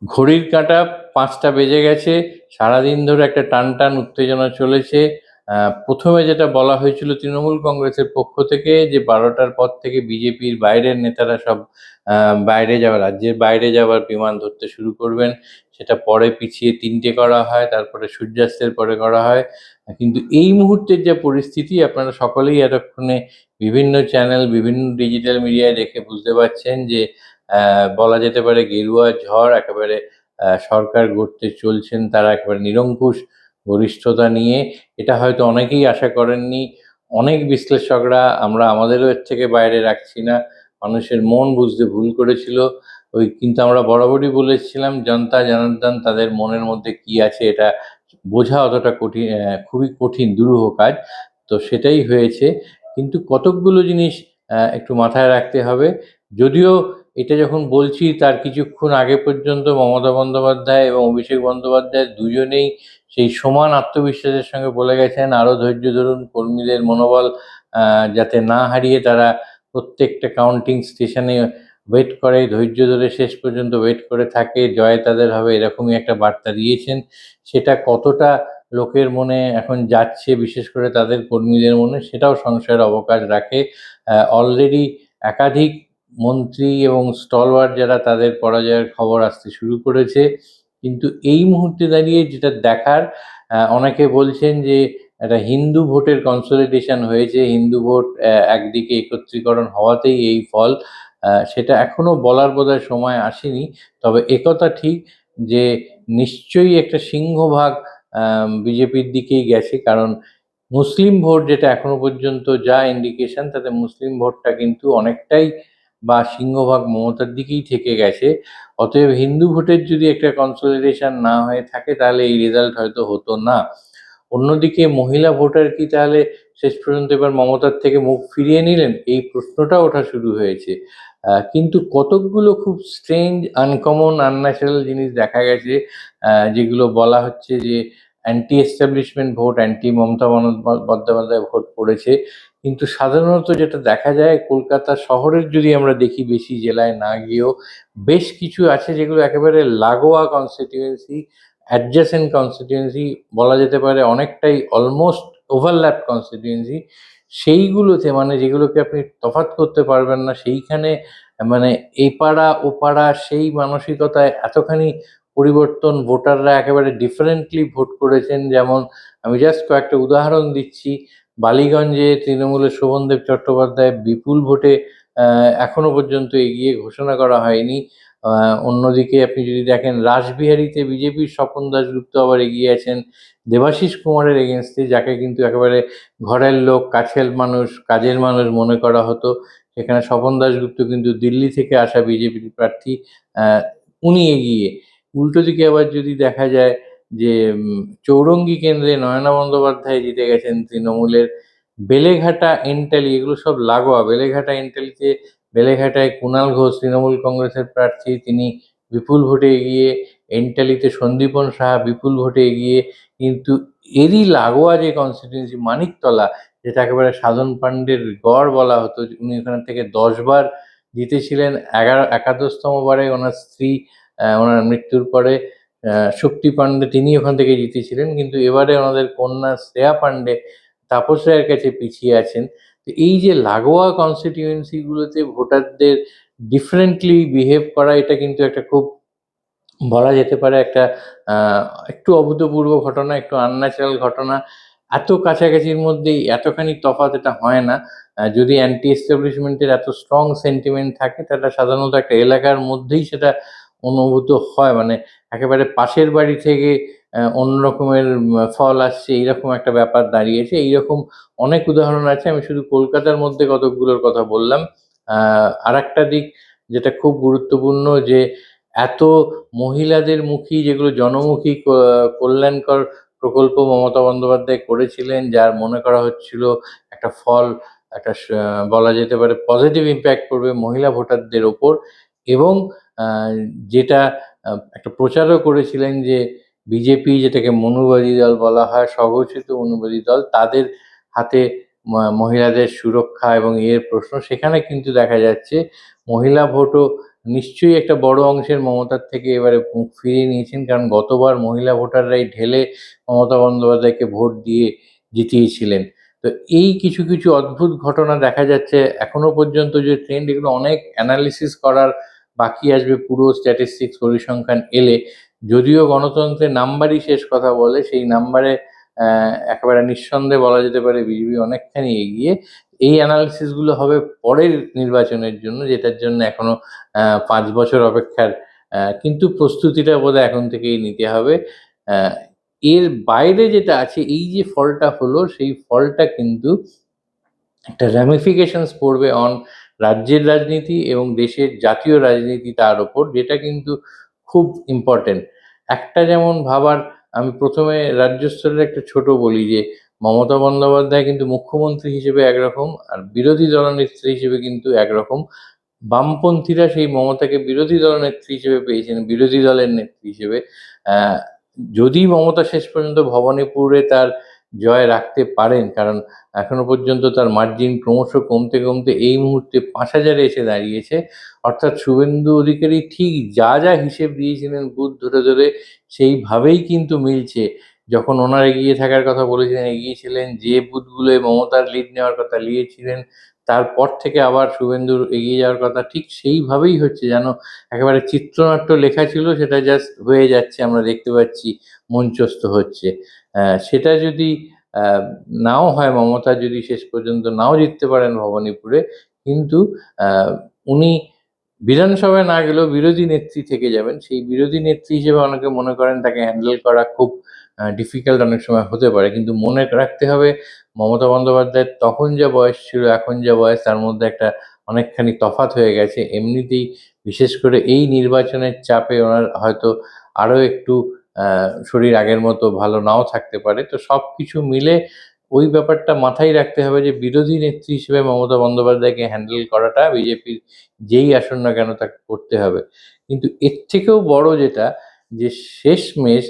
ঘড়ির কাঁটা ৫টা বেজে গেছে। সারাদিন ধরে একটা টানটান উত্তেজনা চলেছে। প্রথমে যেটা বলা হয়েছিল তৃণমূল কংগ্রেসের পক্ষ থেকে যে ১২টার পর থেকে বিজেপির বাইরের নেতারা সব বাইরে যাওয়া, রাজ্যের বাইরে যাওয়ার বিমান ধরতে শুরু করবেন। সেটা পরে পিছিয়ে ৩টে করা হয়, তারপরে সূর্যাস্তের পরে করা হয়। কিন্তু এই মুহূর্তের যে পরিস্থিতি, আপনারা সকলেই এতক্ষণে বিভিন্ন চ্যানেল, বিভিন্ন ডিজিটাল মিডিয়ায় দেখে বুঝতে পারছেন যে বলা যেতে পারে গেরুয়া ঝড় একেবারে সরকার গড়তে চলছেন তারা একেবারে নিরঙ্কুশ গরিষ্ঠতা নিয়ে। এটা হয়তো অনেকেই আশা করেননি। অনেক বিশ্লেষকরা, আমরা আমাদেরও এর থেকে বাইরে রাখছি না, মানুষের মন বুঝতে ভুল করেছিল। কিন্তু আমরা বরাবরই বলেছিলাম জনতা জনার্দন তাদের মনের মধ্যে কি আছে এটা বোঝা অতটা কঠিন, খুবই কঠিন দুরূহ কাজ। তো সেটাই হয়েছে। কিন্তু কতকগুলো জিনিস একটু মাথায় রাখতে হবে। যদিও এটা যখন বলছি তার কিছুক্ষণ আগে পর্যন্ত মমতা বন্দ্যোপাধ্যায় এবং অভিষেক বন্দ্যোপাধ্যায় দুজনেই সেই সমান আত্মবিশ্বাসের সঙ্গে বলে গেছেন আরও ধৈর্য ধরুন, কর্মীদের মনোবল যাতে না হারিয়ে তারা প্রত্যেকটা কাউন্টিং স্টেশনে ওয়েট করে, ধৈর্য ধরে শেষ পর্যন্ত ওয়েট করে থাকে, জয় তাদের হবে, এরকমই একটা বার্তা দিয়েছেন। সেটা কতটা লোকের মনে এখন যাচ্ছে, বিশেষ করে তাদের কর্মীদের মনে, সেটাও সংশয়ের অবকাশ রাখে। অলরেডি একাধিক মন্ত্রী এবং স্টলওয়ার্ড যারা, তাদের পরাজয়ের খবর আসতে শুরু করেছে। কিন্তু এই মুহূর্তে দাঁড়িয়ে যেটা দেখার, অনেকে বলছেন যে একটা হিন্দু ভোটের কনসলিডেশন হয়েছে, হিন্দু ভোট একদিকে একত্রীকরণ হওয়াতেই এই ফল। সেটা এখনো বলার বোধহয় সময় আসেনি। তবে একথা ঠিক যে নিশ্চয়ই একটা সিংহভাগ বিজেপির দিকেই গেছে, কারণ মুসলিম ভোট যেটা এখনো পর্যন্ত যা ইন্ডিকেশন, তাতে মুসলিম ভোটটা কিন্তু অনেকটাই বা সিংহভাগ মমতার দিকেই থেকে গেছে। অতএব হিন্দু ভোটের যদি একটা কনসলিডেশন না হয়ে থাকে তাহলে এই রেজাল্ট হয়তো হতো না। অন্যদিকে মহিলা ভোটার কি তাহলে শেষ পর্যন্ত এবার মমতার থেকে মুখ ফিরিয়ে নিলেন, এই প্রশ্নটা ওঠা শুরু হয়েছে। কিন্তু কতকগুলো খুব স্ট্রেঞ্জ, আনকমন, আনন্যাচারাল জিনিস দেখা গেছে, যেগুলো বলা হচ্ছে যে anti establishment vote, anti Mamata Bandyopadhyay vote পড়েছে। কিন্তু সাধারণত যেটা দেখা যায় কলকাতা শহরের, যদি আমরা দেখি বেশি জেলায় না গিয়েও বেশ কিছু আছে যেগুলো একেবারে লাগোয়া কনস্টিটিউয়েন্সি, অ্যাডজেসেন্ট কনস্টিটিউয়েন্সি, বলা যেতে পারে অনেকটাই অলমোস্ট ওভারল্যাপ কনস্টিটিউয়েন্সি। সেইগুলোতে মানে যেগুলোকে আপনি তফাৎ করতে পারবেন না, সেইখানে মানে এই পাড়া ও পাড়া সেই মানসিকতায় এতখানি পরিবর্তন, ভোটাররা একেবারে ডিফারেন্টলি ভোট করেছেন। যেমন আমি জাস্ট কয়েকটা উদাহরণ দিচ্ছি। বালিগঞ্জে তৃণমূলের শোভনদেব চট্টোপাধ্যায় বিপুল ভোটে এখনো পর্যন্ত এগিয়ে, ঘোষণা করা হয়নি। অন্যদিকে আপনি যদি দেখেন রাসবিহারীতে বিজেপির স্বপন দাশগুপ্ত আবার এগিয়ে আছেন দেবাশিস কুমারের এগেনস্টে, যাকে কিন্তু একেবারে ঘরের লোক, কাছের মানুষ, কাজের মানুষ মনে করা হতো। সেখানে স্বপন দাশগুপ্ত কিন্তু দিল্লি থেকে আসা বিজেপির প্রার্থী, উনি এগিয়ে। উল্টো দিকে আবার যদি দেখা যায় যে চৌরঙ্গী কেন্দ্রে নয়না বন্দ্যোপাধ্যায় জিতে গেছেন তৃণমূলের। বেলেঘাটা, এন্টালি এগুলো সব লাগোয়া। বেলেঘাটা, এন্টালিতে বেলেঘাটায় কুণাল ঘোষ তৃণমূল কংগ্রেসের প্রার্থী, তিনি বিপুল ভোটে এগিয়ে। এন্টালিতে সন্দীপন সাহা বিপুল ভোটে এগিয়ে। কিন্তু এরই লাগোয়া যে কনস্টিটিউয়েন্সি মানিকতলা, যেটা একেবারে সাধন পাণ্ডের গড় বলা হতো, উনি ওখান থেকে 10 বার জিতেছিলেন। একাদশতম বারে ওনার স্ত্রী, ওনার মৃত্যুর পরে শক্তি পাণ্ডে, তিনি ওখান থেকে জিতেছিলেন। কিন্তু এবারে ওনাদের কন্যা শ্রেয়া পাণ্ডে তাপস রায়ের কাছে পিছিয়ে আছেন। তো এই যে লাগোয়া কনস্টিটিউয়েন্সিগুলোতে ভোটারদের ডিফারেন্টলি বিহেভ করা, এটা কিন্তু একটা খুব, বলা যেতে পারে একটা একটু অভূতপূর্ব ঘটনা, একটু আনন্যাচারাল ঘটনা। এত কাছাকাছির মধ্যেই এতখানি তফাৎ, এটা হয় না। যদি অ্যান্টি এস্টাবলিশমেন্টের এত স্ট্রং সেন্টিমেন্ট থাকে, তাহলে সাধারণত একটা এলাকার মধ্যেই সেটা অনুভূত হয়। মানে একেবারে পাশের বাড়ি থেকে অন্য রকমের ফল আসছে, এইরকম একটা ব্যাপার দাঁড়িয়েছে। এইরকম অনেক উদাহরণ আছে, আমি শুধু কলকাতার মধ্যে কতকগুলোর কথা বললাম। আরেকটা দিক যেটা খুব গুরুত্বপূর্ণ, যে এত মহিলাদের মুখী, যেগুলো জনমুখী কল্যাণকর প্রকল্প মমতা বন্দ্যোপাধ্যায় করেছিলেন, যার মনে করা হচ্ছিল একটা ফল, একটা বলা যেতে পারে পজিটিভ ইম্প্যাক্ট করবে মহিলা ভোটারদের ওপর। এবং যেটা একটা প্রচারও করেছিলেন যে বিজেপি, যেটাকে মনুবাদী দল বলা হয়, স্বঘোষিত মনুবাদী দল, তাদের হাতে মহিলাদের সুরক্ষা এবং এর প্রশ্ন, সেখানে কিন্তু দেখা যাচ্ছে মহিলা ভোটও নিশ্চয়ই একটা বড় অংশের মমতার থেকে এবারে মুখ ফিরিয়ে নিয়েছেন, কারণ গতবার মহিলা ভোটাররাই ঢেলে মমতা বন্দ্যোপাধ্যায়কে ভোট দিয়ে জিতিয়েছিলেন। তো এই কিছু কিছু অদ্ভুত ঘটনা দেখা যাচ্ছে এখনো পর্যন্ত, যে ট্রেন্ড, এগুলো অনেক অ্যানালিসিস করার বাকি আসবে পুরো স্ট্যাটিস্টিক্স পরিসংখ্যান এলে। যদিও গণতন্ত্রের নাম্বারই শেষ কথা বলে, সেই নাম্বারে একেবারে নিঃসন্দেহে বলা যেতে পারে বিজেপি অনেকখানি এগিয়ে। এই অ্যানালিসিস গুলো হবে পরের নির্বাচনের জন্য, যেটার জন্য এখনো 5 বছর অপেক্ষার, কিন্তু প্রস্তুতিটা বোধহয় এখন থেকেই নিতে হবে। আহ, এর বাইরে যেটা আছে, এই যে ফলটা হলো, সেই ফলটা কিন্তু একটা র্যামিফিকেশনস পড়বে অন রাজ্যের রাজনীতি এবং দেশের জাতীয় রাজনীতি তার ওপর, যেটা কিন্তু খুব ইম্পর্টেন্ট। একটা যেমন ভাবার, আমি প্রথমে রাজ্য স্তরের একটা ছোট বলি, যে মমতা বন্দ্যোপাধ্যায় কিন্তু মুখ্যমন্ত্রী হিসেবে একরকম, আর বিরোধী দলনেত্রী হিসেবে কিন্তু একরকম। বামপন্থীরা সেই মমতাকে বিরোধী দলনেত্রী হিসেবে পেয়েছেন, বিরোধী দলের নেত্রী হিসেবে। আহ, যদি মমতা শেষ পর্যন্ত ভবানীপুরে তার জয় রাখতে পারেন, কারণ এখনো পর্যন্ত তার মার্জিন ক্রমশ কমতে কমতে এই মুহূর্তে 5,000-এ এসে দাঁড়িয়েছে। অর্থাৎ শুভেন্দু অধিকারী ঠিক যা যা হিসেব দিয়েছিলেন বুথ ধরে ধরে, সেইভাবেই কিন্তু মিলছে। যখন ওনার এগিয়ে থাকার কথা বলেছিলেন, এগিয়েছিলেন, যে বুথগুলোয় মমতার লিড নেওয়ার কথা নিয়েছিলেন, তারপর থেকে আবার শুভেন্দুর এগিয়ে যাওয়ার কথা, ঠিক সেইভাবেই হচ্ছে, যেন একেবারে চিত্রনাট্য লেখা ছিল সেটা জাস্ট হয়ে যাচ্ছে, আমরা দেখতে পাচ্ছি মঞ্চস্থ হচ্ছে। সেটা যদি আহ, নাও হয়, মমতা যদি শেষ পর্যন্ত নাও জিততে পারেন ভবানীপুরে, কিন্তু আহ, উনি বিধানসভায় না গেলেও বিরোধী নেত্রী থেকে যাবেন। সেই বিরোধী নেত্রী হিসেবে অনেকে মনে করেন তাকে হ্যান্ডেল করা খুব ডিফিকাল্ট অনেক সময় হতে পারে, কিন্তু মনে রাখতে হবে মমতা বন্দ্যোপাধ্যায়ের তখন যা বয়স ছিল, এখন যা বয়স, তার মধ্যে একটা অনেকখানি তফাৎ হয়ে গেছে এমনিতেই। বিশেষ করে এই নির্বাচনের চাপে ওনার হয়তো আরো একটু শরীর আগের মতো ভালো নাও থাকতে পারে। তো সব কিছু মিলে ওই ব্যাপারটা মাথায় রাখতে হবে, যে বিরোধী নেত্রী হিসেবে মমতা বন্দ্যোপাধ্যায়কে হ্যান্ডেল করাটা বিজেপির যেই আসুন না কেন তাকে করতে হবে। কিন্তু এর থেকেও বড় যেটা, যে শেষমেশ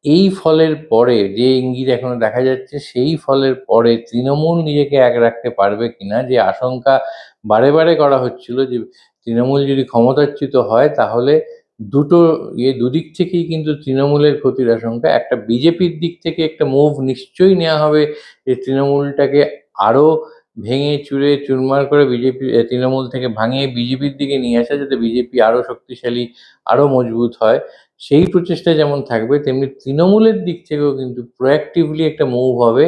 এই ফলের পরে যে ইঙ্গিত এখনো দেখা যাচ্ছে, সেই ফলের পরে তৃণমূল নিজেকে এক রাখতে পারবে কিনা, যে আশঙ্কা বারে বারে করা হচ্ছিল, যে তৃণমূল যদি ক্ষমতাচ্যুত হয় তাহলে দুটো দুদিক থেকেই কিন্তু তৃণমূলের ক্ষতির আশঙ্কা। একটা, বিজেপির দিক থেকে একটা মুভ নিশ্চয়ই নেওয়া হবে, যে তৃণমূলটাকে আরো ভেঙে চুরে চুরমার করে বিজেপি, তৃণমূল থেকে ভাঙিয়ে বিজেপির দিকে নিয়ে আসা, যাতে বিজেপি আরো শক্তিশালী, আরো মজবুত হয়। সেই প্রচেষ্টা যেমন থাকবে, তেমনি তৃণমূলের দিক থেকেও কিন্তু প্রোঅ্যাক্টিভলি একটা মুভ হবে,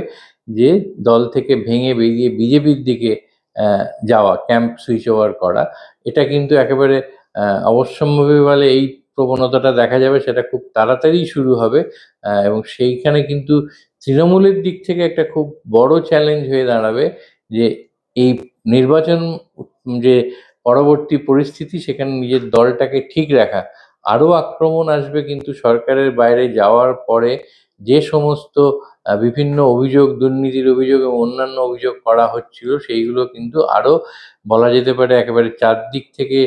যে দল থেকে ভেঙে বেরিয়ে বিজেপির দিকে যাওয়া, ক্যাম্প সুইচ ওভার করা। এটা কিন্তু একেবারে অবশ্যম্ভাবী বলে এই প্রবণতাটা দেখা যাবে, সেটা খুব তাড়াতাড়ি শুরু হবে। এবং সেইখানে কিন্তু তৃণমূলের দিক থেকে একটা খুব বড় চ্যালেঞ্জ হয়ে দাঁড়াবে, যে এই নির্বাচন, যে পরবর্তী পরিস্থিতি, সেখানে নিজের দলটাকে ঠিক রাখা। আরো আক্রমণ আসবে কিন্তু সরকারের বাইরে যাওয়ার পরে, যে সমস্ত বিভিন্ন অভিযোগ, দুর্নীতির অভিযোগ এবং অন্যান্য অভিযোগ করা হচ্ছিল, সেইগুলো কিন্তু আরো বলা যেতে পারে একেবারে চারদিক থেকে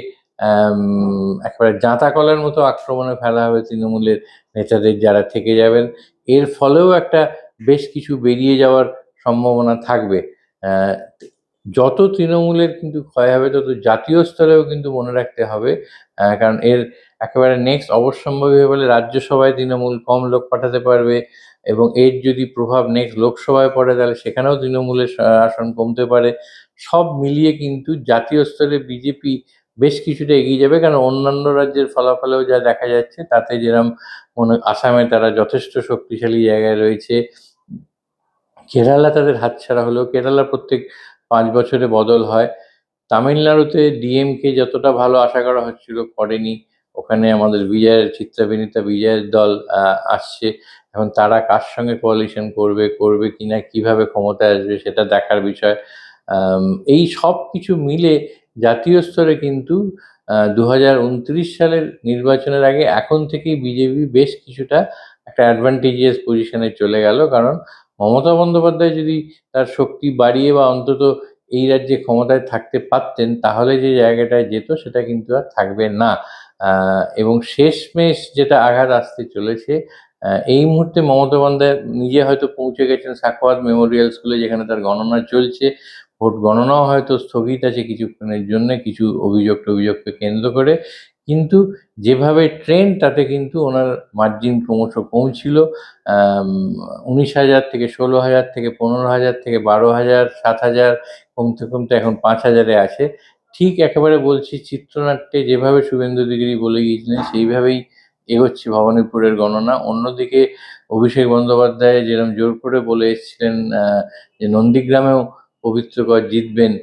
একেবারে জাঁতা কলার মতো আক্রমণে ফেলা হবে তৃণমূলের নেতাদের যারা থেকে যাবেন। এর ফলেও একটা বেশ কিছু বেরিয়ে যাওয়ার সম্ভাবনা থাকবে। আহ, যত তৃণমূলের কিন্তু ক্ষয় হবে, তত জাতীয় স্তরেও কিন্তু মনে রাখতে হবে, কারণ এর একেবারে নেক্সট অবশ্যম্ভাবী বলে রাজ্যসভায় তৃণমূল কম লোক পাঠাতে পারবে, এবং এর যদি প্রভাব নেক্সট লোকসভায় পড়ে তাহলে সেখানেও তৃণমূলের আসন কমতে পারে। সব মিলিয়ে কিন্তু জাতীয় স্তরে বিজেপি বেশ কিছুটা এগিয়ে যাবে, কারণ অন্যান্য রাজ্যের ফলাফলেও যা দেখা যাচ্ছে, তাতে যেরকম আসামে তারা যথেষ্ট শক্তিশালী জায়গায় রয়েছে। কেরালা তাদের হাতছাড়া হলেও কেরালা প্রত্যেক 5 বছরে বদল হয়। তামিলনাড়ুতে ডিএমকে যতটা ভালো আশা করা হচ্ছিল করেনি। ওখানে আমাদের বিজয়ের চিত্রাভিনেতা বিজয়ের দল আসছে। এখন তারা কার সঙ্গে কোয়ালিশন করবে, করবে কিনা, কিভাবে ক্ষমতায় আসবে, সেটা দেখার বিষয়। এই সব কিছু মিলে জাতীয় স্তরে কিন্তু 2029 সালের নির্বাচনের আগে এখন থেকেই বিজেপি বেশ কিছুটা একটা অ্যাডভান্টেজিয়াস পজিশনে চলে গেল, কারণ মমতা বন্দ্যোপাধ্যায় যদি তার শক্তি বাড়িয়ে বা অন্তত এই রাজ্যে ক্ষমতায় থাকতে পারতেন, তাহলে যে জায়গাটায় যেত সেটা কিন্তু আর থাকবে না। এবং শেষমেশ যেটা আঘাত আসতে চলেছে, এই মুহূর্তে মমতা বন্দ্যোপাধ্যায় নিজে হয়তো পৌঁছে গেছেন সাখাওয়াত মেমোরিয়াল স্কুলে, যেখানে তার গণনা চলছে। ভোট গণনাও হয়তো স্থগিত আছে কিছুক্ষণের জন্য কিছু অভিযোগকে কেন্দ্র করে, কিন্তু যেভাবে ট্রেন্ড তাতে কিন্তু ওনার মার্জিন ক্রমশ কমছিল। 19,000 থেকে 16,000 থেকে 15,000 থেকে 12,000, 7,000, কমতে কমতে এখন 5,000-এ আছে। ঠিক একেবারে বলছি চিত্রনাট্যে যেভাবে শুভেন্দু অধিকারী বলে গিয়েছিলেন সেইভাবেই এগোচ্ছে ভবানীপুরের গণনা। অন্যদিকে অভিষেক বন্দ্যোপাধ্যায় যেরকম জোর করে বলে এসেছিলেন যে নন্দীগ্রামেও পবিত্রকর জিতবেন,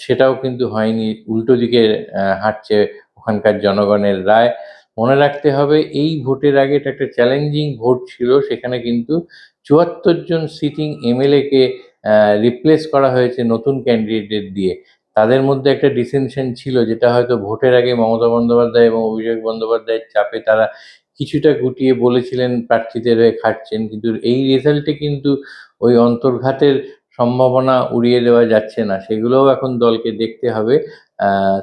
সেটাও কিন্তু হয়নি, উল্টো দিকে হাঁটছে ওখানকার জনগণের রায়। মনে রাখতে হবে এই ভোটের আগে এটা একটা চ্যালেঞ্জিং ভোট ছিল, সেখানে কিন্তু 74 জন সিটিং এমএলএ-কে রিপ্লেস করা হয়েছে নতুন ক্যান্ডিডেট দিয়ে। তাদের মধ্যে একটা ডিসেনশন ছিল, যেটা হয়তো ভোটের আগে মমতা বন্দ্যোপাধ্যায় এবং অভিষেক বন্দ্যোপাধ্যায়ের চাপে তারা কিছুটা গুটিয়ে বলেছিলেন প্রার্থীদের হয়ে খাটছেন, কিন্তু এই রেজাল্টে কিন্তু ওই অন্তর্ঘাতের সম্ভাবনা উড়িয়ে দেওয়া যাচ্ছে না, সেগুলোও এখন দলকে দেখতে হবে।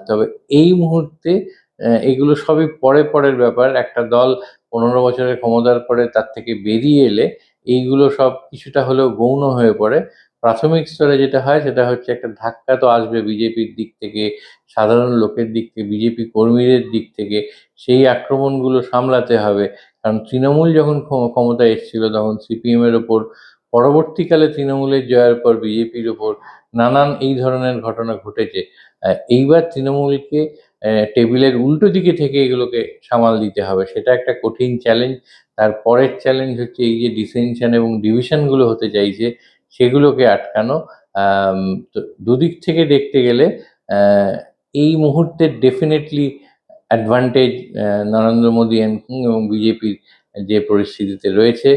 তবে এই মুহূর্তে এগুলো সবই পরের ব্যাপার। একটা দল 15 বছরের ক্ষমতার পরে তার থেকে বেরিয়ে এলে এইগুলো সব কিছুটা হলেও গৌণ হয়ে পড়ে। প্রাথমিক স্তরে যেটা হয় সেটা হচ্ছে একটা ধাক্কা তো আসবে বিজেপির দিক থেকে, সাধারণ লোকের দিক থেকে, বিজেপি কর্মীদের দিক থেকে। সেই আক্রমণগুলো সামলাতে হবে, কারণ তৃণমূল যখন ক্ষমতায় এসেছিল তখন সিপিএমের ওপর, পরবর্তীকালে তৃণমূলের জয়ের পর বিজেপির ওপর নানান এই ধরনের ঘটনা ঘটেছে। এইবার তৃণমূলকে টেবিলের উল্টো দিকে থেকে এগুলোকে সামাল দিতে হবে, সেটা একটা কঠিন চ্যালেঞ্জ। তার পরের চ্যালেঞ্জ হচ্ছে এই যে ডিসেনশন এবং ডিভিশনগুলো হতে চাইছে সেগুলোকে আটকানো। তো দুদিক থেকে দেখতে গেলে আহ, এই মুহূর্তে ডেফিনেটলি অ্যাডভান্টেজ নরেন্দ্র মোদী এবং বিজেপির যে পরিস্থিতিতে রয়েছে।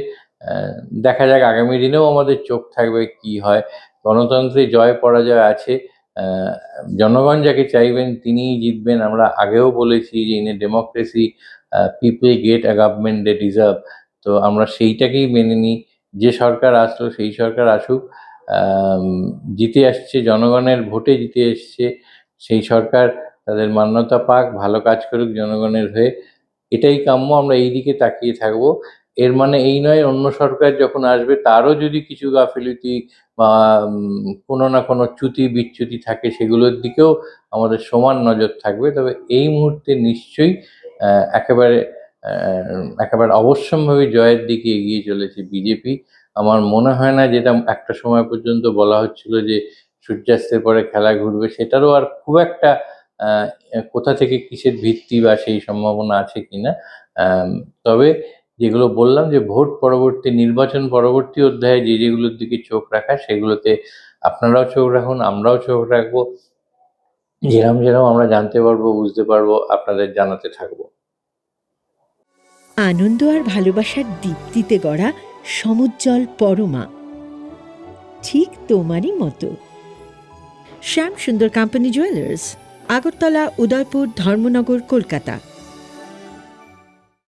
আহ, দেখা যাক আগামী দিনেও আমাদের চোখ থাকবে কি হয়। গণতন্ত্রে জয় পরাজয় আছে। আহ, জনগণ যাকে চাইবেন তিনিই জিতবেন। আমরা আগেও বলেছি যে in a democracy people get a government they deserve. তো আমরা সেইটাকেই মেনে নিই। যে সরকার আসলো সেই সরকার আসুক, আম, জিতে আসছে জনগণের ভোটে জিতে এসছে, সেই সরকার তাদের মান্যতা পাক, ভালো কাজ করুক জনগণের হয়ে, এটাই কাম্য। আমরা এই দিকে তাকিয়ে থাকবো। এর মানে এই নয় অন্য সরকার যখন আসবে তারও যদি কিছু গাফিলতি বা কোনো না কোনো চ্যুতি বিচ্যুতি থাকে সেগুলোর দিকেও আমাদের সমান নজর থাকবে। তবে এই মুহূর্তে নিশ্চয়ই একেবারে একেবারে অবশ্যম্ভাবী জয়ের দিকে এগিয়ে চলেছে বিজেপি। আমার মনে হয় না যেটা একটা সময় পর্যন্ত বলা হচ্ছিল যে সূর্যাস্তের পরে খেলা ঘুরবে, সেটারও আর খুব একটা আহ, কোথা থেকে কিসের ভিত্তি বা সেই সম্ভাবনা আছে কিনা। আম, তবে যেগুলো বললাম যে ভোট পরবর্তী, নির্বাচন পরবর্তী অধ্যায়ে যে যেগুলোর দিকে চোখ রাখা, সেগুলোতে আপনারাও চোখ রাখুন, আমরাও চোখ রাখবো। যেরম যেরম আমরা জানতে পারবো, বুঝতে পারবো, আপনাদের জানাতে থাকবো। আনন্দ আর ভালোবাসার দীপ্তিতে গড়া সমুজ্জ্বল পরমা, ঠিক তোমারই মতো। শ্যাম সুন্দর কোম্পানি জুয়েলার্স, আগরতলা, উদয়পুর, ধর্মনগর, কলকাতা।